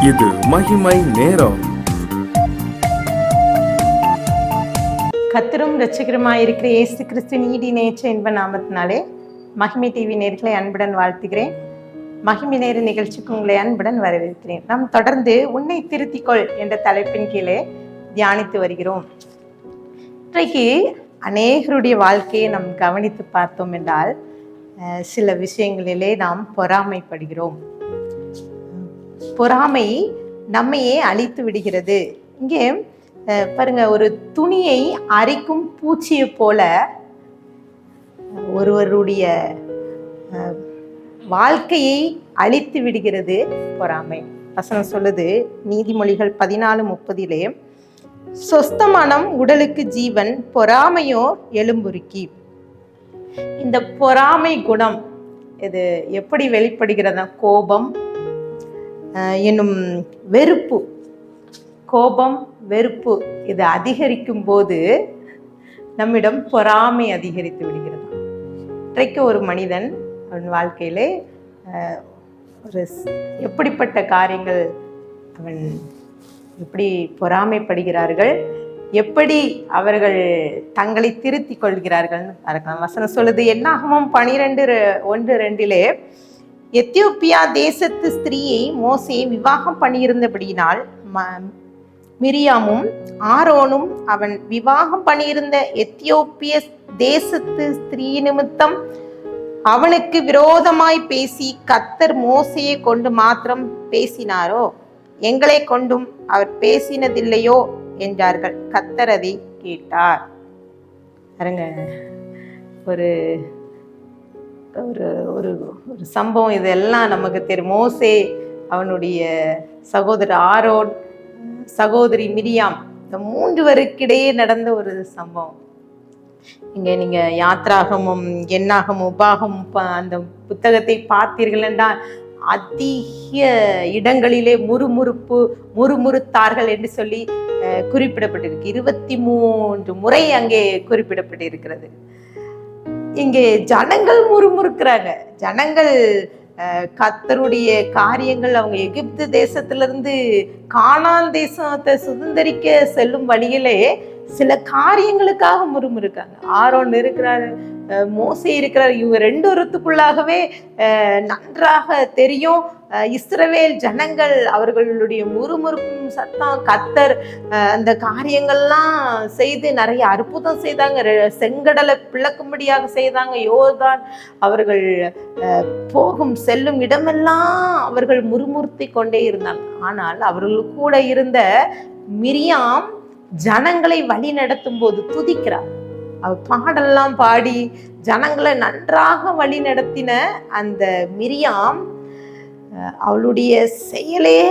இது மகிமை நேரம். கர்த்தரும் இரட்சகருமாயிருக்கிற இயேசு கிறிஸ்துவின் ஈடி நேற்ற என்ப நாமத்தினாலே மகிமை டிவி நேர்களை அன்புடன் வாழ்த்துகிறேன். மகிமை நேர நிகழ்ச்சிக்கு உங்களை அன்புடன் வரவேற்கிறேன். நாம் தொடர்ந்து உன்னை திருத்திக்கொள் என்ற தலைப்பின் கீழே தியானித்து வருகிறோம். இன்றைக்கு அநேகருடைய வாழ்க்கையை நாம் கவனித்து பார்த்தோம் என்றால் சில விஷயங்களிலே நாம் பொறாமைப்படுகிறோம். பொறாமை நம்மையே அழித்து விடுகிறது. இங்கே பாருங்க, ஒரு துணியை அரிக்கும் பூச்சியை போல ஒருவருடைய வாழ்க்கையை அழித்து விடுகிறது பொறாமை. வசனம் சொல்லுது, நீதிமொழிகள் 14:30, சொஸ்தமானம் உடலுக்கு ஜீவன், பொறாமையோ எலும்புருக்கி. இந்த பொறாமை குணம் இது எப்படி வெளிப்படுகிறதா? கோபம் என்னும் வெறுப்பு, கோபம் வெறுப்பு இது அதிகரிக்கும் போது நம்மிடம் பொறாமை அதிகரித்து விடுகிறது. இன்றைக்கு ஒரு மனிதன் அவன் வாழ்க்கையிலே ஒரு எப்படிப்பட்ட காரியங்கள், அவன் எப்படி பொறாமைப்படுகிறார்கள், எப்படி அவர்கள் தங்களை திருத்தி கொள்கிறார்கள்னு பார்க்கலாம். வசனம் சொல்லுது, என்னாகமம் 12:1-2, எத்தியோப்பியா தேசத்து ஸ்திரீயை மோசே விவாகம் பண்ணியிருந்தபடியினால் மிரியாமும் ஆரோனும் அவன் விவாகம் பண்ணியிருந்த எத்தியோப்பிய தேசத்து ஸ்திரீ நிமித்தம் அவனுக்கு விரோதமாய் பேசி, கர்த்தர் மோசையை கொண்டு மாத்திரம் பேசினாரோ, எங்களை கொண்டும் அவர் பேசினதில்லையோ என்றார்கள். கர்த்தர் அதை கேட்டார். பாருங்க, ஒரு ஒரு ஒரு ஒரு சம்பவம் இதெல்லாம் நமக்கு தெரியும். மோசே, அவனுடைய சகோதரர் ஆரோன், சகோதரி மிரியாம், இந்த 3 பேருக்கிடையே நடந்த ஒரு சம்பவம். இங்க நீங்க யாத்ராகமும் எண்ணாகமும் உபாகமும் அந்த புத்தகத்தை பார்த்தீர்கள் என்றால் அதிக இடங்களிலே முறுமுறுத்தார்கள் என்று சொல்லி குறிப்பிடப்பட்டிருக்கு. 23 முறை அங்கே குறிப்பிடப்பட்டிருக்கிறது. இங்கே ஜனங்கள் முறுமுறுக்கிறாங்க. ஜனங்கள் கர்த்தருடைய காரியங்கள், அவங்க எகிப்து தேசத்திலிருந்து கானான் தேசத்தை சுதந்திரிக்க செல்லும் வழியிலே சில காரியங்களுக்காக முறுமுறுக்காங்க. ஆரோன் இருக்கிறார், மோசே இருக்கிறார். இவங்க 2 பேருக்குள்ளாகவே நன்றாக தெரியும் இஸ்ரவேல் ஜனங்கள் அவர்களுடைய முறுமுறுக்கும் சத்தம். கர்த்தர் அந்த காரியங்கள்லாம் செய்து நிறைய அற்புதம் செய்தாங்க. செங்கடலை பிளக்கும்படியாக செய்தாங்க. யோர்தான் அவர்கள் போகும் செல்லும் இடமெல்லாம் அவர்கள் முறுமுறுத்தி கொண்டே இருந்தாங்க. ஆனால் அவர்கள் கூட இருந்த மிரியாம் ஜனங்களை வழி நடத்தும் போது துதிக்கிறார். அவ பாடெல்லாம் பாடி ஜனங்களை நன்றாக வழி நடத்தின அந்த மிரியாம், அவளுடைய செயலே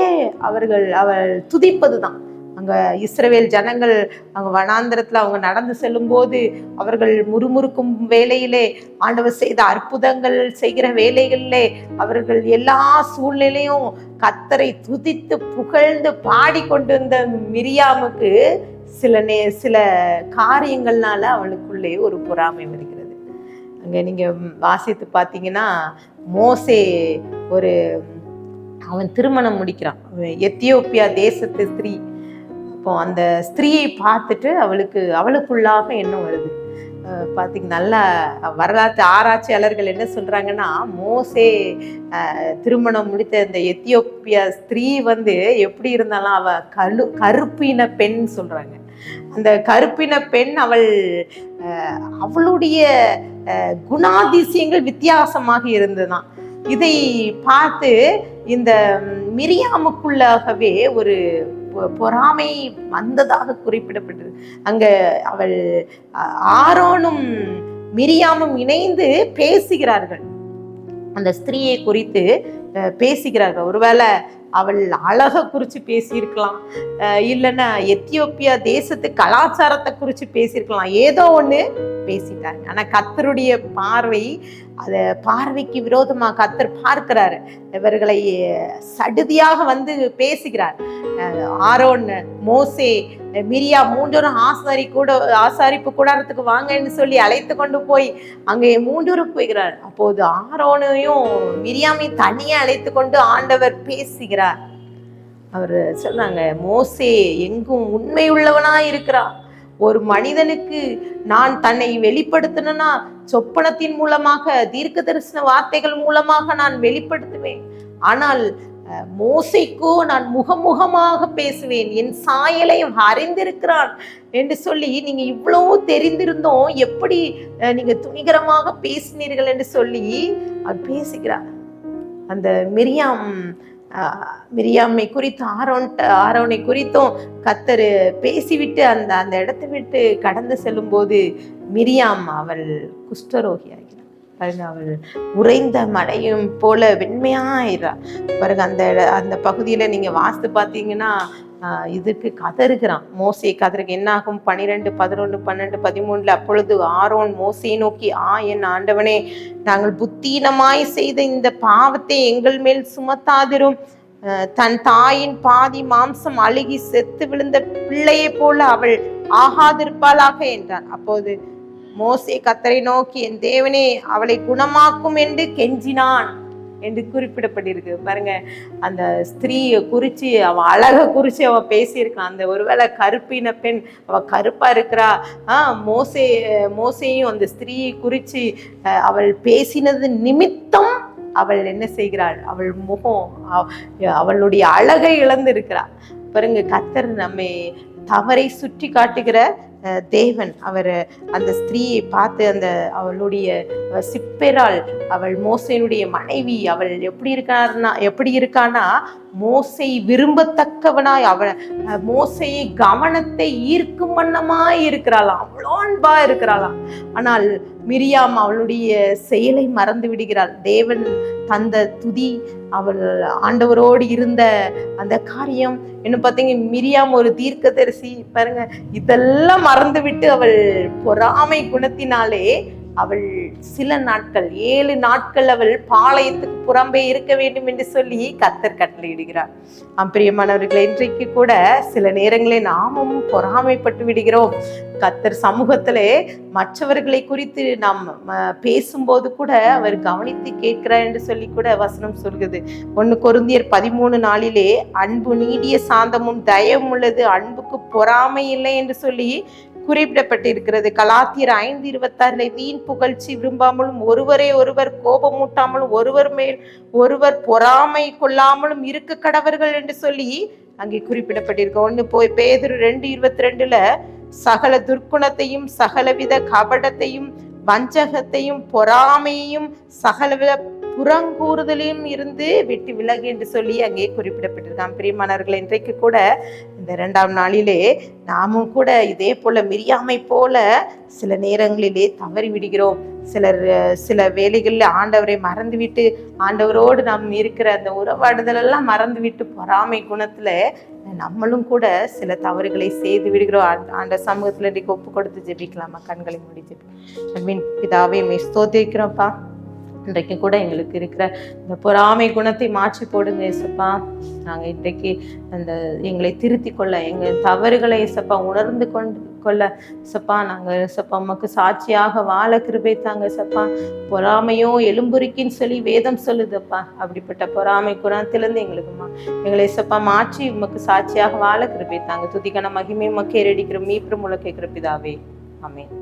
அவள் துதிப்பதுதான். அங்க இஸ்ரவேல் ஜனங்கள் அங்க வனாந்திரத்துல அவங்க நடந்து செல்லும் போது அவர்கள் முறுமுறுக்கும் வேளையிலே, ஆண்டவர் செய்த அற்புதங்கள் செய்கிற வேளைகளிலே அவர்கள் எல்லா சூழ்நிலையும் கர்த்தரை துதித்து புகழ்ந்து பாடிக்கொண்டு இருந்த மிரியாமுக்கு சில காரியங்கள்னால அவளுக்குள்ளே ஒரு பொறாமை வருகிறது. அங்க நீங்க வாசித்து பார்த்தீங்கன்னா, மோசே அவன் திருமணம் முடிக்கிறான். எத்தியோப்பியா தேசத்து ஸ்திரீ. அப்போ அந்த ஸ்திரீயை பார்த்துட்டு அவளுக்குள்ளாக என்ன வருது பார்த்தீங்க. நல்ல வரலாற்று ஆராய்ச்சியாளர்கள் என்ன சொல்றாங்கன்னா, மோசே திருமணம் முடித்த இந்த எத்தியோப்பியா ஸ்திரீ எப்படி இருந்தாலும் அவ கருப்பின பெண் சொல்றாங்க. அந்த கருப்பின பெண் அவளுடைய குணாதிசயங்கள் வித்தியாசமாக இருந்ததுதான். இதை பார்த்து இந்த மிரியாமுக்குள்ளாகவே ஒரு பொறாமை வந்ததாக குறிப்பிடப்பட்டது. அங்க அவள் ஆரோனும் மிரியாமும் இணைந்து பேசுகிறார்கள். அந்த ஸ்திரீயை குறித்து பேசுகிறார்கள். ஒருவேளை அவள் அழகை குறித்து பேசியிருக்கலாம், இல்லைன்னா எத்தியோப்பியா தேசத்து கலாச்சாரத்தை குறித்து பேசியிருக்கலாம். ஏதோ ஒன்று பேசிட்டாங்க. ஆனா கர்த்தருடைய பார்வைக்கு விரோதமாக கர்த்தர் பார்க்கிறாரு. இவர்களை சடுதியாக பேசுகிறார். ஆரோன், மோசே, மிரியா 3 ஆசாரிப்பு கூடாரத்துக்கு வாங்கன்னு சொல்லி அழைத்து கொண்டு போய் அங்கே 3 போய்கிறார். அப்போது ஆரோனையும் மிரியாமையும் தனியே அழைத்து கொண்டு ஆண்டவர் பேசுகிறார். அவர் சொல்றாங்க, மோசே எங்கும் உண்மை உள்ளவனா இருக்கிறான். ஒரு மனிதனுக்கு நான் தன்னை வெளிப்படுத்தணும்னா சொப்பனத்தின் மூலமாக, தீர்க்க தரிசன வார்த்தைகள் மூலமாக நான் வெளிப்படுத்துவேன். ஆனால் மோசைக்கோ நான் முகமுகமாக பேசுவேன், என் சாயலை அறிந்திருக்கிறான் என்று சொல்லி, நீங்க இவ்வளவு தெரிந்திருந்தோம் எப்படி நீங்க துணிகரமாக பேசினீர்கள் என்று சொல்லி அவர் பேசுகிறார். அந்த மிரியாமை குறித்து ஆரோனை குறித்தும் கர்த்தர் பேசிவிட்டு அந்த இடத்தை விட்டு கடந்து செல்லும் போது மிரியாம் அவள் குஷ்டரோகி ஆகிறாள். பாருங்க, அவள் உறைந்த மழையும் போல வெண்மையாயிரா. பாருங்க, அந்த பகுதியில நீங்க வாஸ்து பார்த்தீங்கன்னா இதுக்கு கதறுகிறான். மோசே கதருக்கு என்ன ஆகும்? 12, 11, 12, 13 அப்பொழுது ஆரோன் மோசையை நோக்கி, என் ஆண்டவனே, நாங்கள் புத்தீனமாய் செய்த இந்த பாவத்தை எங்கள் மேல் சுமத்தாதிரும். தன் தாயின் பாதி மாம்சம் அழுகி செத்து விழுந்த பிள்ளையை போல அவள் ஆகாதிருப்பாளாக என்றான். அப்போது மோசே கர்த்தரை நோக்கி, என் தேவனே, அவளை குணமாக்கும் என்று கெஞ்சினான் என்று குறிப்பிடப்பட்டிருக்கு. பாருங்க, அந்த ஸ்திரீயை குறிச்சு, அவன் அழகை குறிச்சு அவ பேசியிருக்கான். அந்த ஒருவேளை கருப்பின பெண், அவ கருப்பா இருக்கிறா. மோசையும் அந்த ஸ்திரீயை குறிச்சு அவள் பேசினது நிமித்தம் அவள் என்ன செய்கிறாள்? அவள் முகம், அவளுடைய அழகை இழந்து இருக்கிறாள். பாருங்க, கர்த்தர் நம்மை தவறை சுற்றி காட்டுகிற தேவன். அவர் அந்த ஸ்திரீயை பார்த்து, அவளுடைய சிப்பெரால், அவள் மோசையினுடைய மனைவி, அவள் எப்படி இருக்கானா மோசை விரும்பத்தக்கவனாய், அவள் மோசையை கவனத்தை ஈர்க்கும் வண்ணமாய் இருக்கிறாளாம், அவ்வளோ அன்பா இருக்கிறாளாம். ஆனால் மிரியாம் அவளுடைய செயலை மறந்து விடுகிறாள். தேவன் தந்த துதி, அவள் ஆண்டவரோடு இருந்த அந்த காரியம் என்ன பார்த்தீங்க, மிரியாம் ஒரு தீர்க்கதரிசி. பாருங்க, இதெல்லாம் மறந்து விட்டு அவள் பொறாமை குணத்தினாலே அவள் சில நாட்கள், 7 நாட்கள் அவள் பாளையத்துக்கு புறம்பே இருக்க வேண்டும் என்று சொல்லி கர்த்தர் கட்டளையிடுகிறார். பிரியமானவர்களே, இன்றைக்கு கூட சில நேரங்களில் நாமும் பொறாமைப்பட்டு விடுகிறோம். கர்த்தர் சமூகத்திலே மற்றவர்களை குறித்து நாம் பேசும்போது கூட அவர் கவனித்து கேட்கிறார் என்று சொல்லி கூட வசனம் சொல்கிறது. 1 கொரிந்தியர் 13:4 அன்பு நீடிய சாந்தமும் தயவும் உள்ளது, அன்புக்கு பொறாமை இல்லை என்று சொல்லி குறிப்பிடப்பட்டிருக்கிறது. கலாத்தியர் 5:26 வீண் புகழ்ச்சி விரும்பாமலும், ஒருவரை ஒருவர் கோபமூட்டாமலும், ஒருவர் மேல் ஒருவர் பொறாமை கொள்ளாமலும் இருக்க கடவர்கள் என்று சொல்லி அங்கே குறிப்பிடப்பட்டிருக்கு. 1 பேதுரு 2:22 சகல துர்க்குணத்தையும், சகலவித கபடத்தையும், வஞ்சகத்தையும், பொறாமையையும், சகலவித புறங்கூறுதலையும் இருந்து விட்டு விலகு என்று சொல்லி அங்கே குறிப்பிடப்பட்டிருக்கான். பிரியமானவர்கள், இன்றைக்கு கூட இந்த 2ஆம் நாளிலே நாமும் கூட இதே போல மிரியாமை போல சில நேரங்களிலே தவறி விடுகிறோம். சில வேளைகளில் ஆண்டவரை மறந்துவிட்டு, ஆண்டவரோடு நாம் இருக்கிற அந்த உறவாடுதல் எல்லாம் மறந்துவிட்டு பொறாமை குணத்துல நம்மளும் கூட சில தவறுகளை செய்து விடுகிறோம். ஆண்ட சமூகத்துல இன்றைக்கு ஒப்பு கொடுத்து ஜெபிக்கலாமா? கண்களை மூடி ஜெபி. பிதாவே, ஸ்தோத்திரிக்கிறோம்ப்பா. இன்றைக்கு கூட எங்களுக்கு இருக்கிற இந்த பொறாமை குணத்தை மாற்றி போடுங்க ஏசப்பா. நாங்கள் இன்றைக்கு எங்களை திருத்தி கொள்ள, எங்கள் தவறுகளை ஏசப்பா உணர்ந்து கொள்ள ஏசப்பா, நாங்கள் ஏசப்பா உமக்கு சாட்சியாக வாழ கிருபை தாங்க ஏசப்பா. பொறாமையோ எலும்புரிக்கின்னு சொல்லி வேதம் சொல்லுதப்பா. அப்படிப்பட்ட பொறாமை குணத்திலிருந்து எங்களை ஏசப்பா மாற்றி உமக்கு சாட்சியாக வாழ கிருபை தாங்க. துதிக்கான மகிமை உமக்கு ஏறடிக்கிற மீட்பு மூலம் கேட்கிற பிதாவே, ஆமென்.